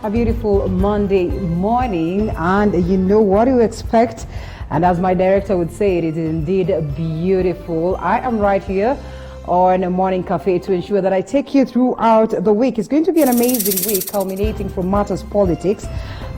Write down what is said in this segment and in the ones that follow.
A beautiful Monday morning, and you know what to expect. And as my director would say, it is indeed beautiful. I am right here on a Morning Cafe to ensure that I take you throughout the week. It's going to be an amazing week, culminating from matters politics.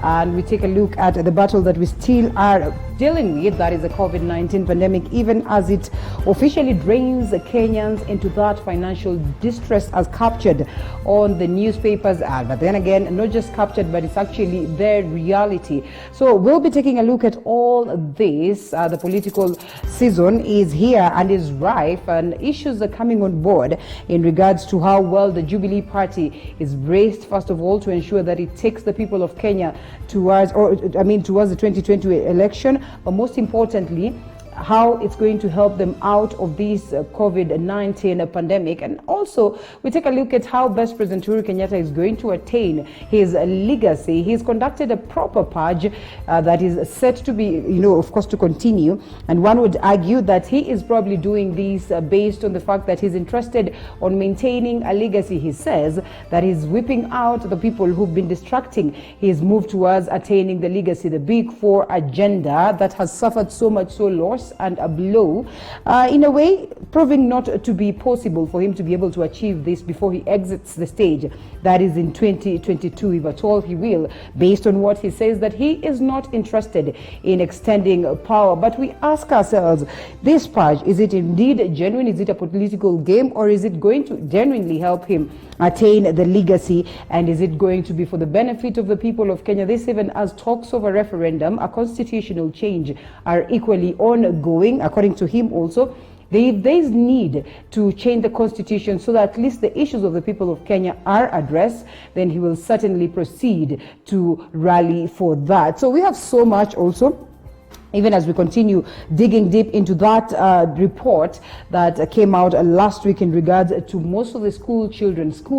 And we take a look at the battle that we still are dealing with, that is the COVID-19 pandemic, even as it officially drains the Kenyans into that financial distress as captured on the newspapers. But then again, not just captured, but it's actually their reality. So we'll be taking a look at all this. The political season is here and is rife, and issues are coming on board in regards to how well the Jubilee Party is braced, first of all, to ensure that it takes the people of Kenya towards the 2020 election, but most importantly, how it's going to help them out of this COVID-19 pandemic. And also, we take a look at how best President Uhuru Kenyatta is going to attain his legacy. He's conducted a proper purge that is set to be, of course, to continue. And one would argue that he is probably doing this based on the fact that he's interested on maintaining a legacy. He says that he's whipping out the people who've been distracting his move towards attaining the legacy, the Big Four agenda that has suffered so much loss and a blow, in a way proving not to be possible for him to be able to achieve this before he exits the stage. That is in 2022, if at all he will, based on what he says, that he is not interested in extending power. But we ask ourselves, this purge, is it indeed genuine? Is it a political game, or is it going to genuinely help him attain the legacy? And is it going to be for the benefit of the people of Kenya? This, even as talks of a referendum, a constitutional change, are equally ongoing, according to him also. There's need to change the constitution so that at least the issues of the people of Kenya are addressed, then he will certainly proceed to rally for that. So we have so much also, even as we continue digging deep into that report that came out last week in regards to most of the school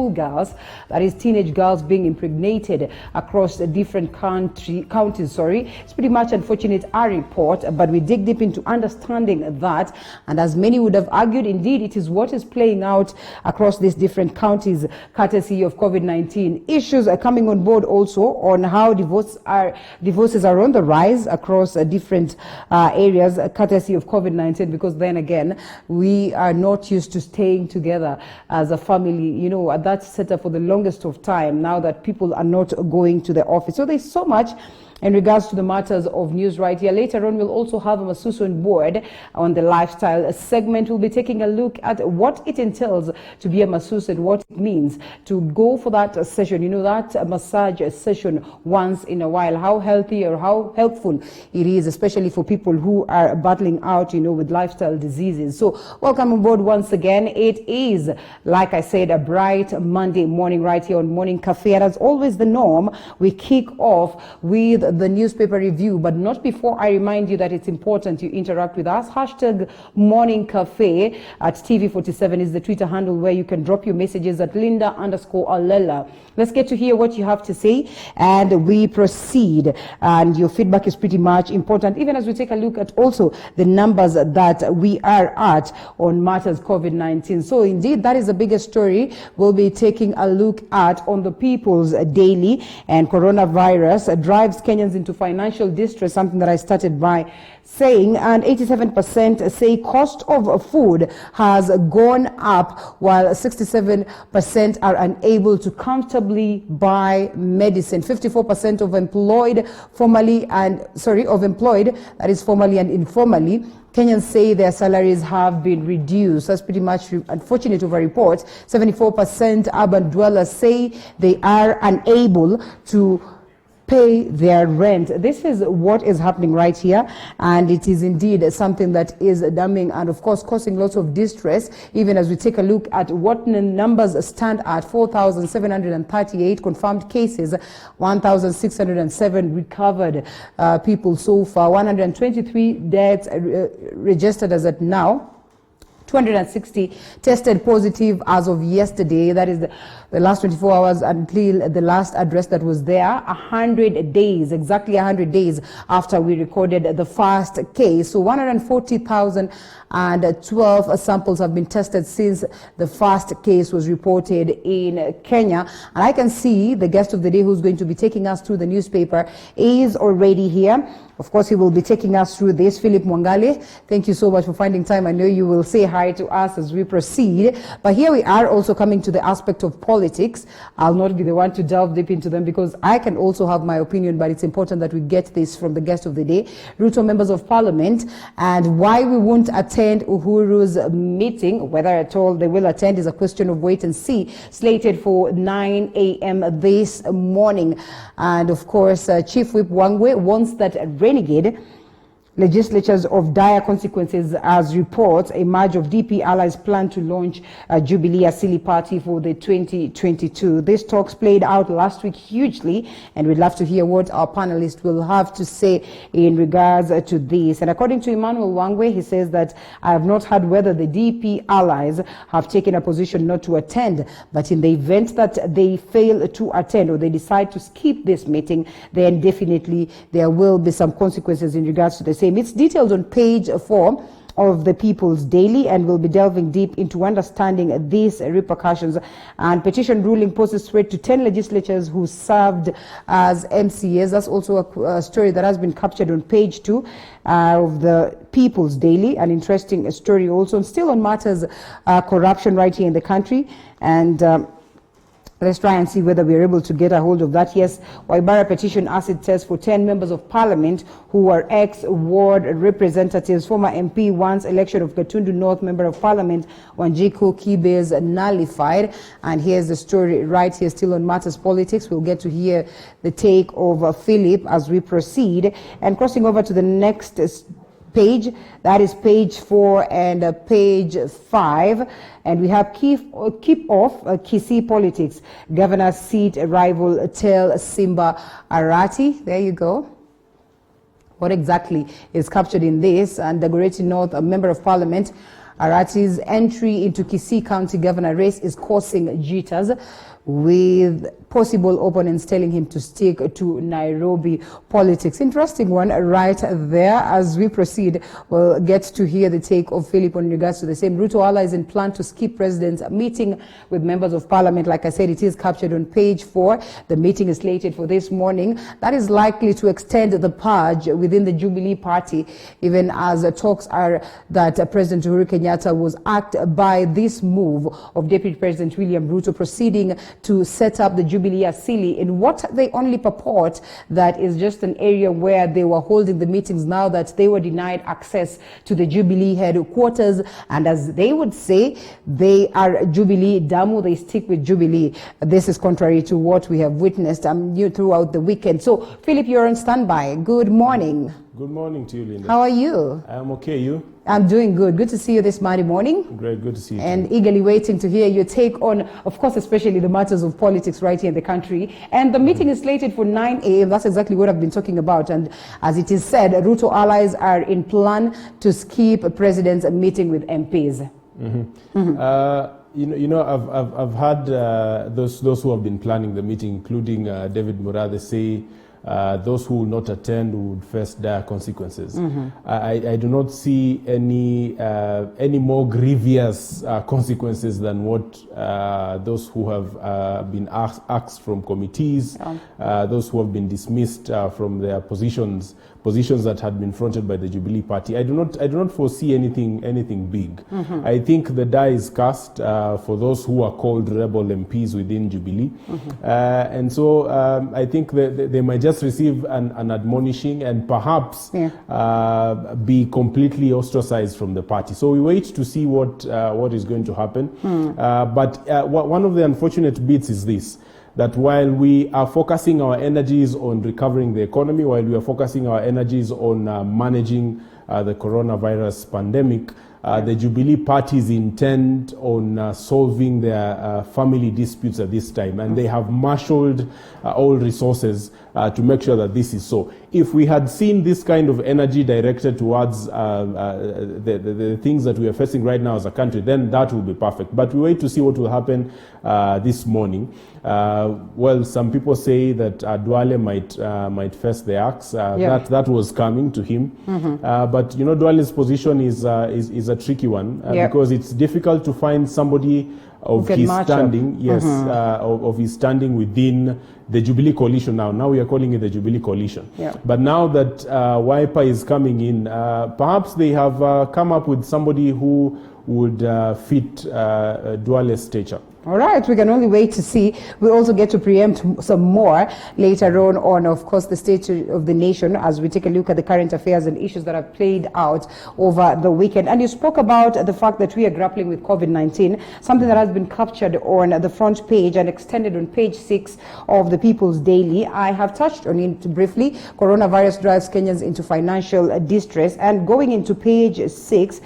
girls, that is teenage girls being impregnated across different counties. It's pretty much unfortunate, our report, but we dig deep into understanding that. And as many would have argued, indeed, it is what is playing out across these different counties, courtesy of COVID-19. Issues are coming on board also on how divorces are on the rise across different areas, courtesy of COVID-19, because then again, we are not used to staying together as a family, at that setup for the longest of time, now that people are not going to the office. So there's so much in regards to the matters of news right here. Later on, we'll also have a Masuso on board on the lifestyle segment. We'll be taking a look at what it entails to be a Masuso and what it means to go for that session, that massage session once in a while, how healthy or how helpful it is, especially for people who are battling out, with lifestyle diseases. So welcome on board once again. It is, like I said, a bright Monday morning right here on Morning Cafe. And as always, the norm, we kick off with the newspaper review, but not before I remind you that it's important you interact with us. Hashtag Morning Cafe at TV47 is the Twitter handle where you can drop your messages at Linda_Alela. Let's get to hear what you have to say, and we proceed. And your feedback is pretty much important, even as we take a look at also the numbers that we are at on matters COVID-19. So indeed, that is the biggest story we'll be taking a look at on the People's Daily. And coronavirus drives Kenyans into financial distress, something that I started by saying, and 87% say cost of food has gone up, while 67% are unable to comfortably buy medicine. 54% of employed, that is formally and informally, Kenyans say their salaries have been reduced. That's pretty much unfortunate of a report. 74% urban dwellers say they are unable to pay their rent. This is what is happening right here, and it is indeed something that is damning and of course causing lots of distress, even as we take a look at what the numbers stand at. 4,738 confirmed cases, 1,607 recovered people so far, 123 deaths registered as at now. 260 tested positive as of yesterday. That is the last 24 hours until the last address that was there. 100 days, exactly 100 days after we recorded the first case. So 140,012 samples have been tested since the first case was reported in Kenya. And I can see the guest of the day who's going to be taking us through the newspaper is already here. Of course, he will be taking us through this. Philip Mwangale, thank you so much for finding time. I know you will say hi to us as we proceed. But here we are also coming to the aspect of politics. I'll not be the one to delve deep into them because I can also have my opinion, but it's important that we get this from the guest of the day, Ruto members of parliament, and why we won't attend Uhuru's meeting. Whether at all they will attend is a question of wait and see, slated for 9 a.m. this morning. And of course, Chief Whip Wangwe wants that renegade legislatures of dire consequences as reports emerge of DP allies plan to launch a Jubilee Asili party for the 2022. These talks played out last week hugely, and we'd love to hear what our panelists will have to say in regards to this. And according to Emmanuel Wangwe, he says that I have not heard whether the DP allies have taken a position not to attend, but in the event that they fail to attend or they decide to skip this meeting, then definitely there will be some consequences in regards to the same. It's detailed on page 4 of the People's Daily, and we'll be delving deep into understanding these repercussions. And petition ruling poses threat to 10 legislatures who served as MCAs. That's also a story that has been captured on page 2 of the People's Daily. An interesting story also, and still on matters corruption right here in the country. And let's try and see whether we're able to get a hold of that. Yes, Waibara petition acid test for 10 members of parliament who are ex-ward representatives. Former MP wants election of Gatundu North member of parliament Wanjiku Kibes nullified. And here's the story right here, still on matters politics. We'll get to hear the take of Philip as we proceed. And crossing over to the next page, that is page 4 and page 5, and we have keep off Kisii politics. Governor's seat rival tell Simba Arati. There you go. What exactly is captured in this? And Dagoretti North, a member of parliament, Arati's entry into Kisii County governor race is causing jitters, with possible opponents telling him to stick to Nairobi politics. Interesting one right there. As we proceed, we'll get to hear the take of Philip on regards to the same. Ruto allies in plan to skip president's meeting with members of parliament. Like I said, it is captured on page 4. The meeting is slated for this morning. That is likely to extend the purge within the Jubilee party, even as talks are that President Uhuru Kenyatta was asked by this move of Deputy President William Ruto proceeding to set up the Jubilee Asili in what they only purport that is just an area where they were holding the meetings, now that they were denied access to the Jubilee headquarters. And as they would say, they are Jubilee Damu, they stick with Jubilee. This is contrary to what we have witnessed throughout the weekend. So, Philip, you're on standby. Good morning. Good morning to you, Linda. How are you? I'm okay. You? I'm doing good. Good to see you this Monday morning. Great. Good to see you. And eagerly waiting to hear your take on, of course, especially the matters of politics right here in the country. And the meeting is slated for 9 a.m. That's exactly what I've been talking about. And as it is said, Ruto allies are in plan to skip a president's meeting with MPs. I've had those who have been planning the meeting, including David Murathe, say those who will not attend would face dire consequences. I do not see any more grievous consequences than what those who have been axed from committees, those who have been dismissed from their positions that had been fronted by the Jubilee Party. I do not foresee anything big. I think the die is cast for those who are called rebel MPs within Jubilee, and so I think they might just receive an admonishing and perhaps be completely ostracized from the party. So we wait to see what is going to happen. But one of the unfortunate bits is this, that while we are focusing our energies on recovering the economy, while we are focusing our energies on managing the coronavirus pandemic, The Jubilee parties intend on solving their family disputes at this time, and they have marshaled all resources to make sure that this is so. If we had seen this kind of energy directed towards the things that we are facing right now as a country, then that will be perfect. But we wait to see what will happen this morning. Well, some people say that Duale might face the axe. That was coming to him. But you know, Duale's position is a tricky one because it's difficult to find somebody of his standing, of his standing within the Jubilee coalition now. Now we are calling it the Jubilee coalition. But now that Wiper is coming in, perhaps they have come up with somebody who would fit Duale's stature. All right, we can only wait to see. We'll also get to preempt some more later on, of course, the state of the nation as we take a look at the current affairs and issues that have played out over the weekend. And you spoke about the fact that we are grappling with COVID-19, something that has been captured on the front page and extended on page 6 of the People's Daily. I have touched on it briefly. Coronavirus drives Kenyans into financial distress. And going into page 6,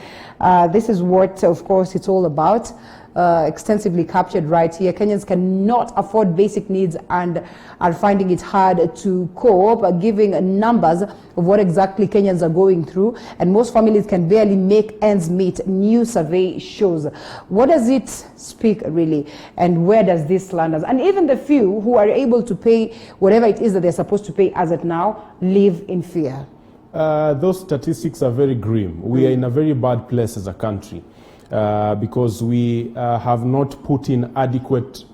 this is what, of course, it's all about. Extensively captured right here. Kenyans cannot afford basic needs and are finding it hard to cope, giving numbers of what exactly Kenyans are going through, and most families can barely make ends meet, new survey shows. What does it speak really, and where does this land us? And even the few who are able to pay whatever it is that they're supposed to pay as at now live in fear. Those statistics are very grim. We are in a very bad place as a country. Because we have not put in adequate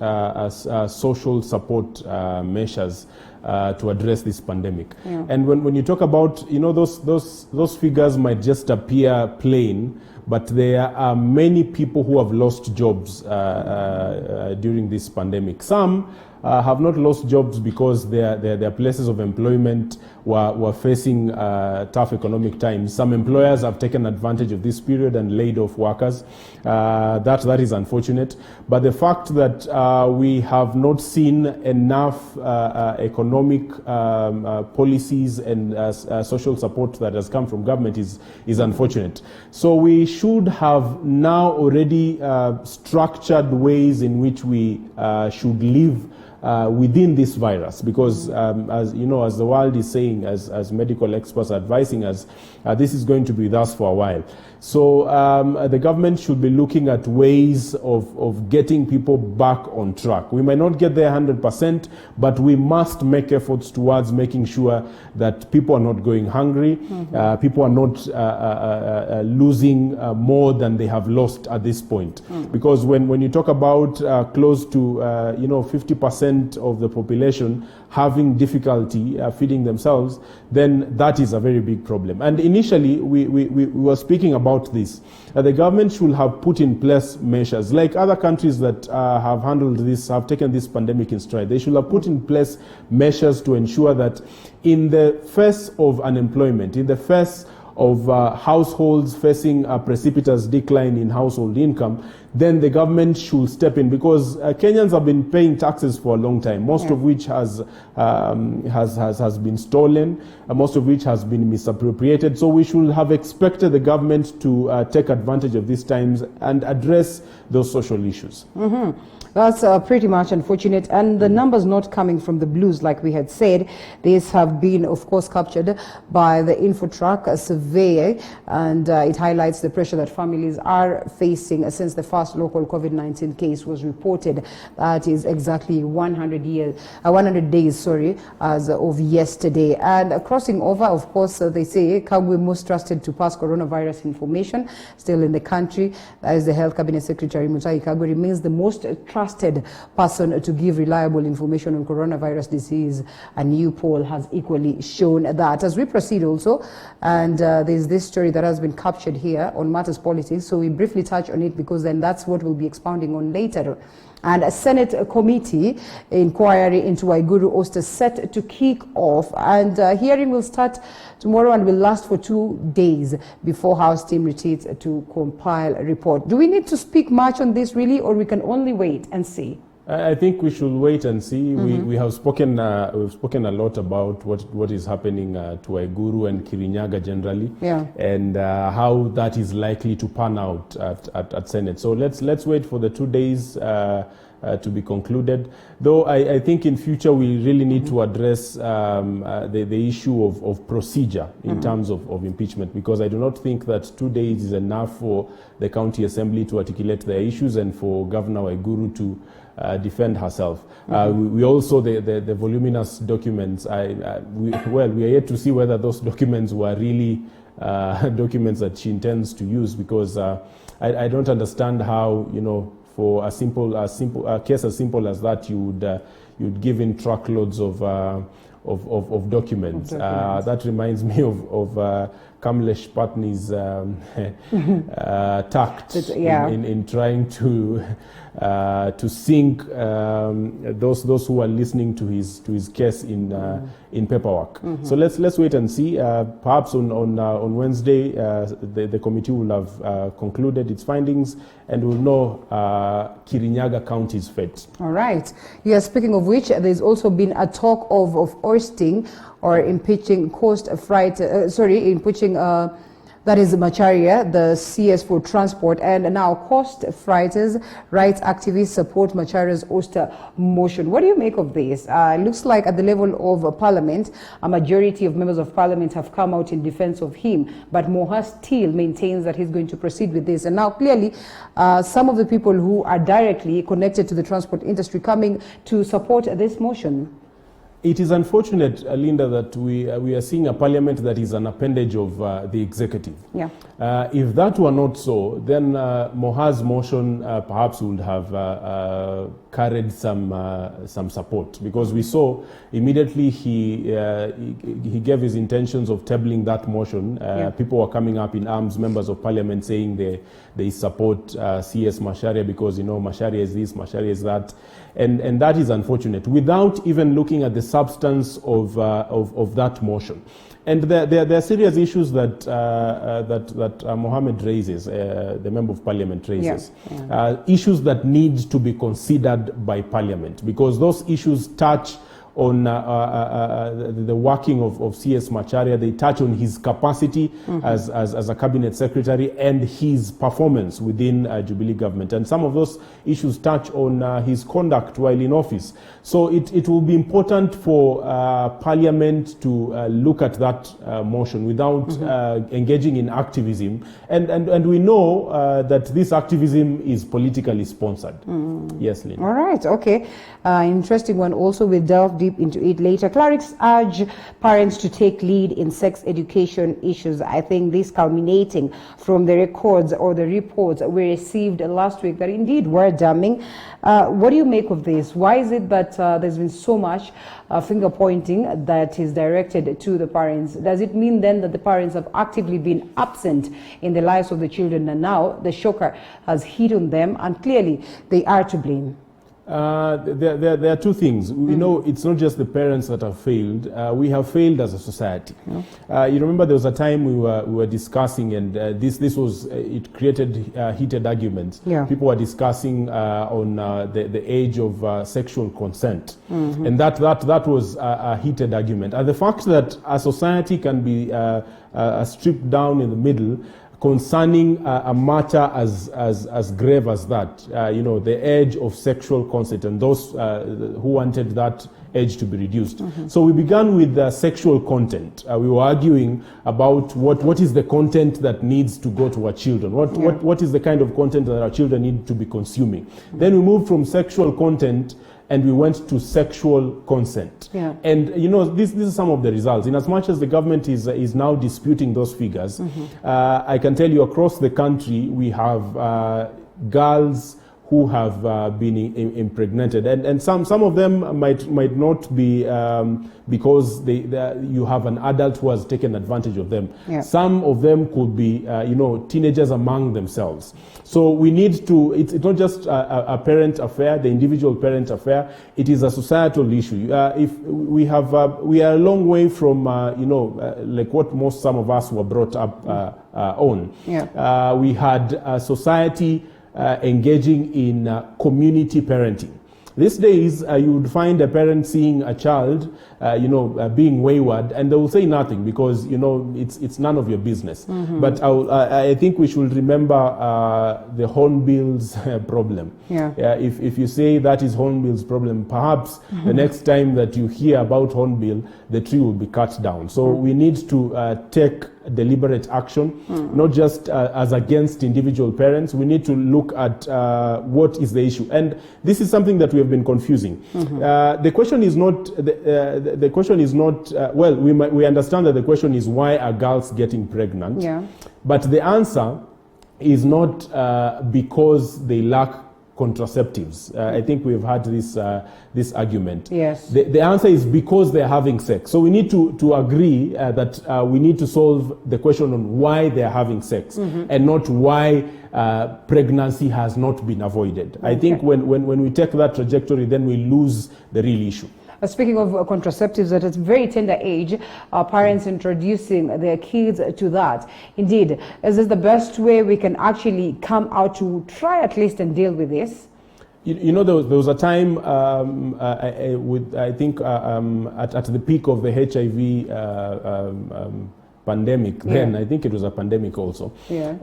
social support measures to address this pandemic. And when you talk about, you know, those figures might just appear plain, but there are many people who have lost jobs during this pandemic. Some have not lost jobs because their places of employment were facing tough economic times. Some employers have taken advantage of this period and laid off workers. That is unfortunate. But the fact that we have not seen enough economic policies and social support that has come from government is unfortunate. So we should have now already structured ways in which we should live within this virus, because as you know, as the world is saying, as medical experts are advising us, this is going to be with us for a while. So the government should be looking at ways of getting people back on track. We might not get there 100%, but we must make efforts towards making sure that people are not going hungry, people are not losing more than they have lost at this point. Because when you talk about close to 50% of the population having difficulty feeding themselves, then that is a very big problem. And initially, we were speaking about this. The government should have put in place measures, like other countries that have handled this, have taken this pandemic in stride. They should have put in place measures to ensure that in the face of unemployment, in the face of households facing a precipitous decline in household income, then the government should step in, because Kenyans have been paying taxes for a long time, most of which has been stolen, most of which has been misappropriated. So we should have expected the government to take advantage of these times and address those social issues. That's pretty much unfortunate. And the numbers not coming from the blues, like we had said. These have been, of course, captured by the InfoTrack survey, and it highlights the pressure that families are facing since the first local COVID-19 case was reported. That is exactly 100 days, as of yesterday. And crossing over, of course, they say Kagwe most trusted to pass coronavirus information still in the country. That is the Health Cabinet Secretary Mutahi Kagwe remains the most trusted person to give reliable information on coronavirus disease. A new poll has equally shown that. As we proceed also, and there's this story that has been captured here on Matters Politics, so we briefly touch on it because then that's what we'll be expounding on later. And a Senate committee inquiry into Waiguru Oster set to kick off, and hearing will start tomorrow and will last for 2 days before House team retreats to compile a report. Do we need to speak much on this really, or we can only wait and see? I think we should wait and see. We have spoken we've spoken a lot about what is happening to Waiguru and Kirinyaga generally, and how that is likely to pan out at Senate. So let's wait for the 2 days to be concluded. Though I think in future we really need to address the issue of procedure in terms of impeachment, because I do not think that 2 days is enough for the county assembly to articulate their issues and for Governor Waiguru to defend herself. We also, the voluminous documents, we are yet to see whether those documents were really documents that she intends to use, because I don't understand how, for a case as simple as that, you'd give in truckloads of documents. That reminds me of Kamlesh Patni's tact in trying to sink those who are listening to his case in paperwork. So let's wait and see. Perhaps on Wednesday, the committee will have concluded its findings, and we'll know Kirinyaga County's fate. All right. Yeah. Speaking of which, there's also been a talk of ousting or impeaching impeaching that is Macharia, the CS for transport, and now Coast Freighters rights activists support Macharia's ouster motion. What do you make of this? It looks like at the level of Parliament, a majority of members of Parliament have come out in defense of him, but Moha still maintains that he's going to proceed with this. And now clearly, some of the people who are directly connected to the transport industry coming to support this motion. It is unfortunate, Linda, that we are seeing a parliament that is an appendage of the executive. Yeah. If that were not so, then Moha's motion perhaps would have carried some support, because we saw immediately he gave his intentions of tabling that motion. People were coming up in arms, members of parliament, saying they support CS Macharia because Macharia is this, Macharia is that. And that is unfortunate, without even looking at the substance of that motion. And there are serious issues that Mohammed raises, the Member of Parliament raises, issues that need to be considered by Parliament, because those issues touch on the working of CS Macharia. They touch on his capacity as a cabinet secretary and his performance within Jubilee government. And some of those issues touch on his conduct while in office. So it will be important for Parliament to look at that motion without engaging in activism. And we know that this activism is politically sponsored. Yes, Lynn. All right, okay. Interesting one. Also, we'll delve deep into it later. Clerics urge parents to take lead in sex education issues. I think this culminating from the records or the reports we received last week that indeed were damning. What do you make of this? Why is it that there's been so much finger pointing that is directed to the parents? Does it mean then that the parents have actively been absent in the lives of the children, and now the shocker has hit on them and clearly they are to blame? There are two things. We know it's not just the parents that have failed. We have failed as a society. You remember there was a time we were discussing, and this was it created heated arguments. People were discussing on the age of sexual consent, and that was a heated argument. And the fact that a society can be stripped down in the middle concerning a matter as grave as that, the age of sexual consent, and those who wanted that age to be reduced. So we began with sexual content. We were arguing about what is the content that needs to go to our children. What is the kind of content that our children need to be consuming. Then we moved from sexual content and we went to sexual consent. And this is some of the results. In as much as the government is now disputing those figures, I can tell you across the country we have girls who have been impregnated, and some of them might not be because you have an adult who has taken advantage of them. Some of them could be teenagers among themselves. So we need to. It's not just a parent affair, the individual parent affair. It is a societal issue. If we are a long way from like what some of us were brought up on. We had a society engaging in community parenting. These days, you would find a parent seeing a child, being wayward, and they will say nothing because, it's none of your business. But I think we should remember the hornbill's problem. Yeah. If you say that is hornbill's problem, perhaps the next time that you hear about hornbill, the tree will be cut down. So we need to take deliberate action, not just as against individual parents. We need to look at what is the issue, and this is something that we have been confusing. The question is not the question is not well. We understand that the question is why are girls getting pregnant? Yeah. But the answer is not because they lack contraceptives. I think we've had this argument. Yes. The answer is because they're having sex. So we need to agree that we need to solve the question on why they're having sex and not why pregnancy has not been avoided. I think when we take that trajectory, then we lose the real issue. Speaking of contraceptives, at a very tender age, are parents introducing their kids to that? Indeed, is this the best way we can actually come out to try at least and deal with this? There was a time at the peak of the HIV pandemic. Then I think it was a pandemic also. Yeah.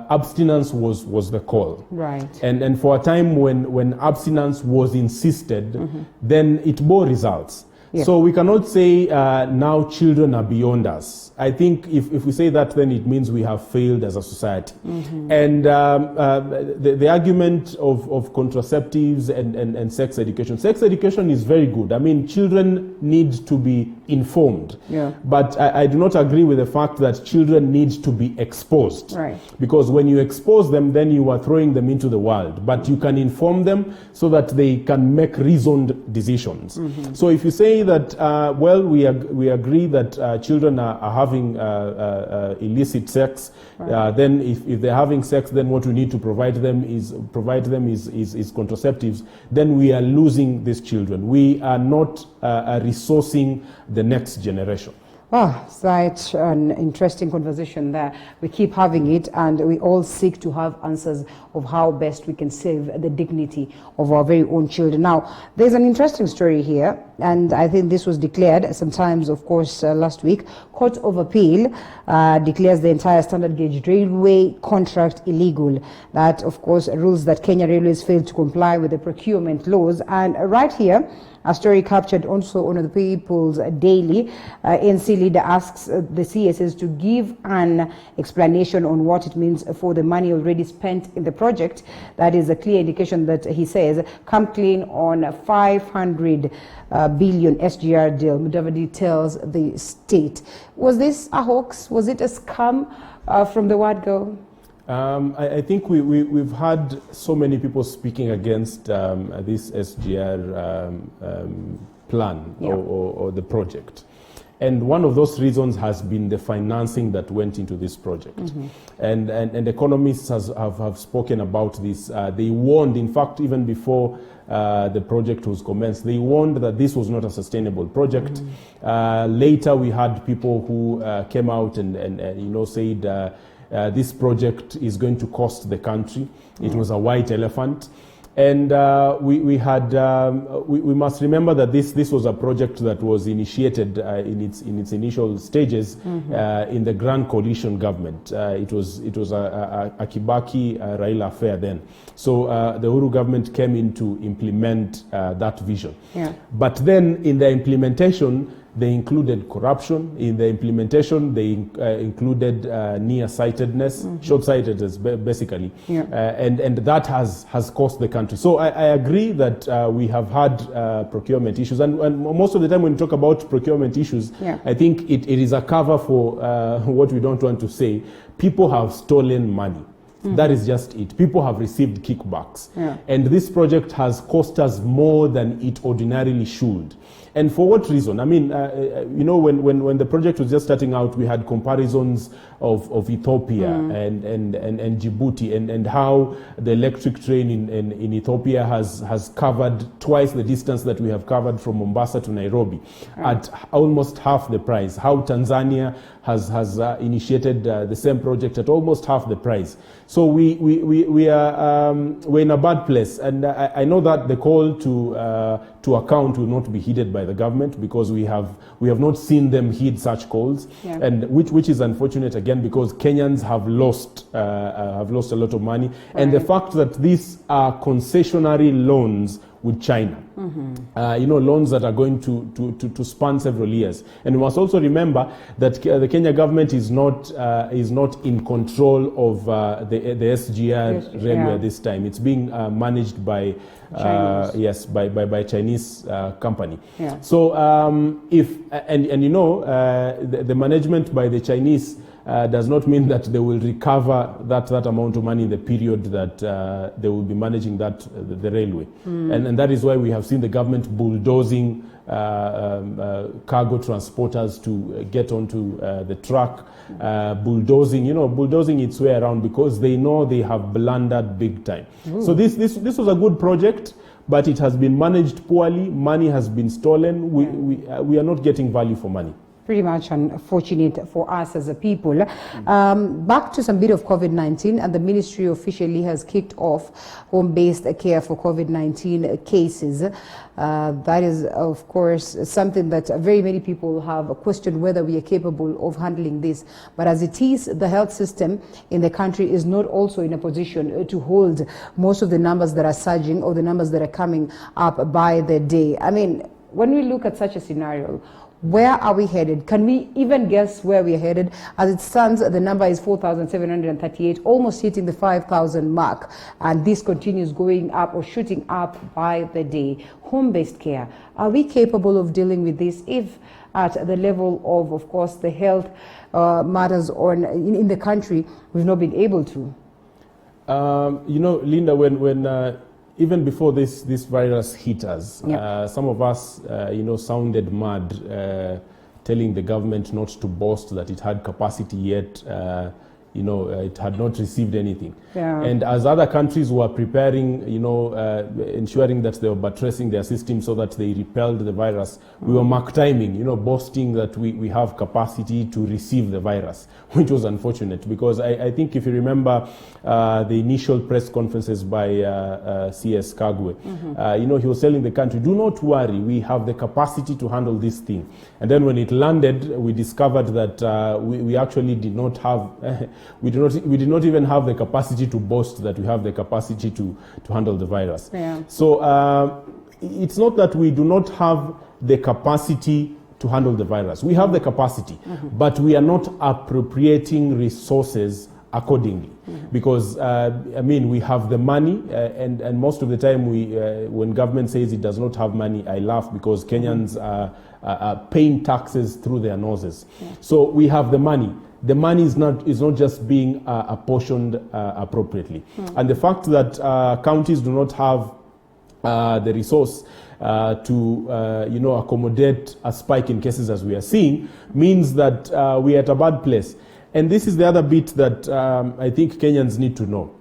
Abstinence was the call. Right. And for a time when abstinence was insisted, then it bore results. Yeah. So we cannot say now children are beyond us. I think if we say that, then it means we have failed as a society. And the argument of contraceptives and sex education is very good. I mean, children need to be informed. Yeah. But I do not agree with the fact that children need to be exposed. Right. Because when you expose them, then you are throwing them into the world. But you can inform them so that they can make reasoned decisions. So if you say that, we agree that children are having illicit sex, then if they're having sex, then what we need to provide them is contraceptives. Then we are losing these children. We are not resourcing the next generation. Such an interesting conversation there. We keep having it, and we all seek to have answers of how best we can save the dignity of our very own children. Now, there's an interesting story here, and I think this was declared sometimes, of course, last week. Court of Appeal declares the entire standard gauge railway contract illegal. That, of course, rules that Kenya Railways failed to comply with the procurement laws. And right here, a story captured also on the People's Daily. NC leader asks the CSS to give an explanation on what it means for the money already spent in the project. That is a clear indication that he says, come clean on 500 billion SGR deal. Mudavadi tells the state. Was this a hoax? Was it a scam from the word go? I think we've had so many people speaking against this SGR plan or the project. And one of those reasons has been the financing that went into this project. And economists have spoken about this. They warned, in fact, even before the project was commenced, they warned that this was not a sustainable project. Later, we had people who came out and said, this project is going to cost the country. It was a white elephant. And we must remember that this was a project that was initiated in its initial stages in the Grand Coalition government. It was a Kibaki Raila affair then. So the Uhuru government came in to implement that vision. Yeah. But then in the implementation, they included corruption. In the implementation, they included nearsightedness, short-sightedness, basically. Yeah. And that has cost the country. So I agree that we have had procurement issues. And most of the time when we talk about procurement issues, I think it is a cover for what we don't want to say. People have stolen money. That is just it. People have received kickbacks. And this project has cost us more than it ordinarily should. And for what reason? I mean, you know, when the project was just starting out, we had comparisons of Ethiopia and Djibouti, and how the electric train in Ethiopia has covered twice the distance that we have covered from Mombasa to Nairobi at almost half the price. How Tanzania has initiated the same project at almost half the price. So we're in a bad place, and I know that the call to account will not be heeded by the government, because we have not seen them heed such calls, and which is unfortunate again, because Kenyans have lost a lot of money, and the fact that these are concessionary loans with China, you know, loans that are going to span several years. And we must also remember that the Kenya government is not in control of the SGR railway this time. It's being managed by by Chinese company. So if you know, the management by the Chinese does not mean that they will recover that amount of money in the period that they will be managing the railway. And that is why we have seen the government bulldozing cargo transporters to get onto the truck, bulldozing its way around, because they know they have blundered big time. So this was a good project, but it has been managed poorly. Money has been stolen. We are not getting value for money. Pretty much unfortunate for us as a people. Back to some bit of COVID-19, and the ministry officially has kicked off home-based care for COVID-19 cases. That is, of course, something that very many people have questioned whether we are capable of handling this. But as it is, the health system in the country is not also in a position to hold most of the numbers that are surging, or the numbers that are coming up by the day. I mean, when we look at such a scenario, where are we headed? Can we even guess where we are headed? As it stands, the number is 4,738, almost hitting the 5,000 mark. And this continues going up or shooting up by the day. Home-based care. Are we capable of dealing with this if at the level of course, the health matters in the country, we've not been able to? You know, Linda, when even before this virus hit us, some of us, sounded mad, telling the government not to boast that it had capacity yet. It had not received anything. And as other countries were preparing, ensuring that they were buttressing their system so that they repelled the virus, we were mark timing, boasting that we have capacity to receive the virus, which was unfortunate, because I think if you remember the initial press conferences by CS Kagwe, he was telling the country, do not worry, we have the capacity to handle this thing. And then when it landed, we discovered that we actually did not have we did not even have the capacity to boast that we have the capacity to handle the virus. So it's not that we do not have the capacity to handle the virus. We have the capacity, but we are not appropriating resources accordingly. Because, we have the money, and most of the time when government says it does not have money, I laugh, because Kenyans are paying taxes through their noses. So we have the money. The money is not just being apportioned appropriately. And the fact that counties do not have the resource to accommodate a spike in cases as we are seeing means that we are at a bad place. And this is the other bit that I think Kenyans need to know,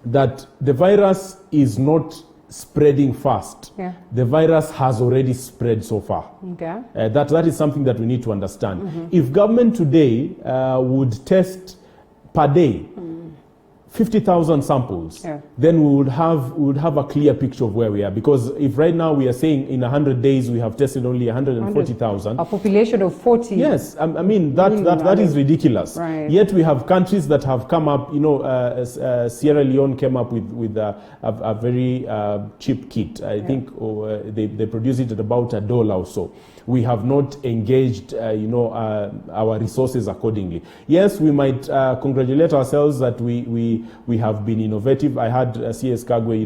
that the virus is not spreading fast. The virus has already spread so far. That is something that we need to understand. If government today would test per day 50,000 samples, then we would have a clear picture of where we are. Because if right now we are saying in 100 days we have tested only 140,000. A population of 40. Yes, that is ridiculous. Yet we have countries that have come up, Sierra Leone came up with a very cheap kit. I think they produce it at about $1 or so. We have not engaged, our resources accordingly. Yes, we might congratulate ourselves that we have been innovative. I had CS Kagwe,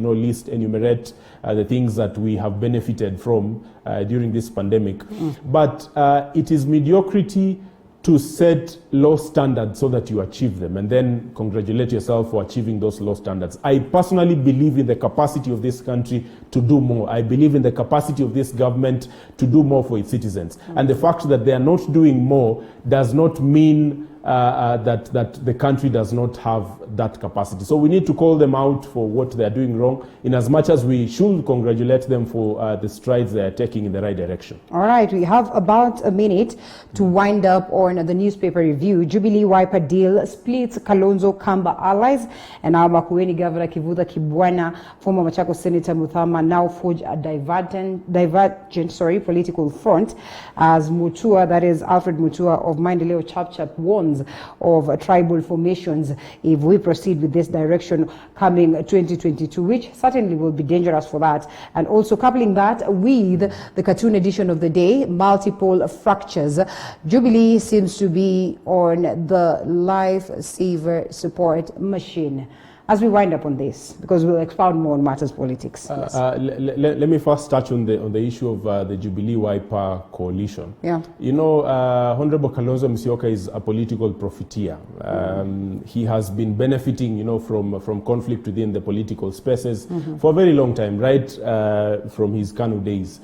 enumerate the things that we have benefited from during this pandemic. But it is mediocrity to set low standards so that you achieve them and then congratulate yourself for achieving those low standards. I personally believe in the capacity of this country to do more. I believe in the capacity of this government to do more for its citizens. And the fact that they are not doing more does not mean that the country does not have that capacity. So we need to call them out for what they are doing wrong, in as much as we should congratulate them for the strides they are taking in the right direction. All right, we have about a minute to wind up on the newspaper review. Jubilee Wiper deal splits Kalonzo Kamba allies, and our Makueni Governor Kivutha Kibwana, former Machakos Senator Muthama now forge a divergent political front as Mutua, that is Alfred Mutua of Maendeleo Chapchap, warns of tribal formations if we proceed with this direction coming 2022, which certainly will be dangerous for that. And also coupling that with the cartoon edition of the day, multiple fractures. Jubilee seems to be on the lifesaver support machine. As we wind up on this, because we'll expound more on matters politics. Yes. Let me first touch on the issue of the Jubilee Wiper coalition. Yeah. You know, Honorable Kalonzo Musyoka is a political profiteer. He has been benefiting, you know, from conflict within the political spaces for a very long time, right from his KANU days.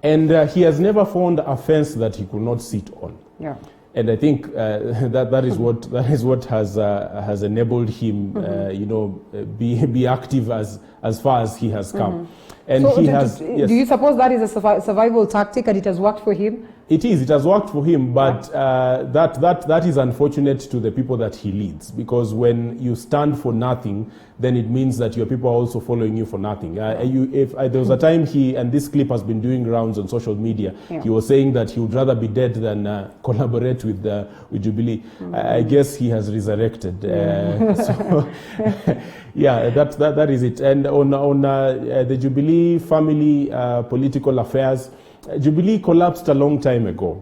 And he has never found a fence that he could not sit on. Yeah. And I think that is what has enabled him, you know, be active as far as he has come. And so he has. Yes. Do you suppose that is a survival tactic and it has worked for him? It is. It has worked for him, but that is unfortunate to the people that he leads, because when you stand for nothing, then it means that your people are also following you for nothing. There was a time and this clip has been doing rounds on social media. Yeah. He was saying that he would rather be dead than collaborate with Jubilee. I guess he has resurrected. So, yeah, that is it. And on the Jubilee family political affairs, Jubilee collapsed a long time ago.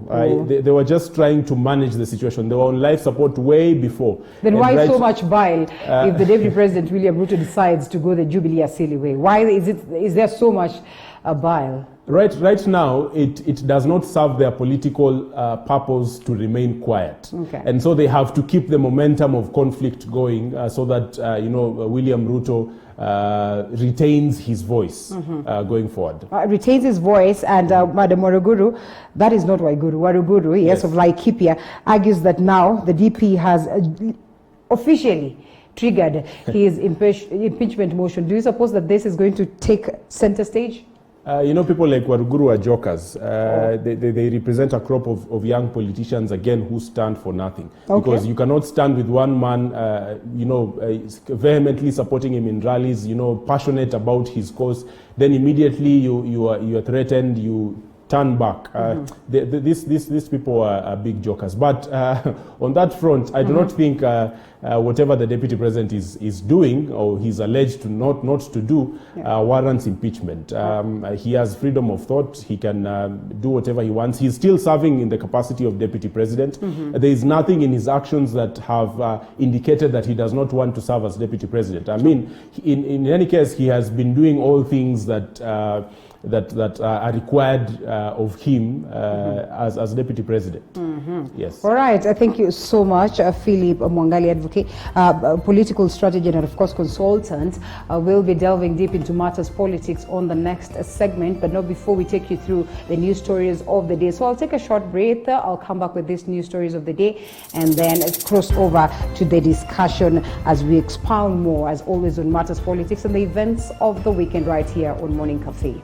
They were just trying to manage the situation. They were on life support way before. Then why so much bile if the Deputy President William Ruto decides to go the Jubilee Asili way? Why is there so much bile? Right now, it does not serve their political purpose to remain quiet. Okay. And so they have to keep the momentum of conflict going so that, William Ruto retains his voice going forward. Retains his voice, and Madam Waruguru, that is not Waiguru, Waruguru, yes, of Laikipia, argues that now the DP has officially triggered his impeachment motion. Do you suppose that this is going to take center stage? People like Waruguru are jokers. They represent a crop of young politicians, again, who stand for nothing. Okay. Because you cannot stand with one man, vehemently supporting him in rallies, passionate about his cause. Then immediately you are threatened, you turn back. These people are big jokers. But on that front, I do not think whatever the Deputy President is doing, or he's alleged to not to do, warrants impeachment. He has freedom of thought. He can do whatever he wants. He's still serving in the capacity of Deputy President. There is nothing in his actions that have indicated that he does not want to serve as Deputy President. I mean, in any case, he has been doing all things that are required of him as Deputy President. Yes. All right. Thank you so much, Philip Mwangali, advocate, political strategy, and of course consultant. We'll be delving deep into matters politics on the next segment, but not before we take you through the news stories of the day. So I'll take a short break. I'll come back with these news stories of the day, and then cross over to the discussion as we expound more, as always, on matters politics and the events of the weekend right here on Morning Cafe.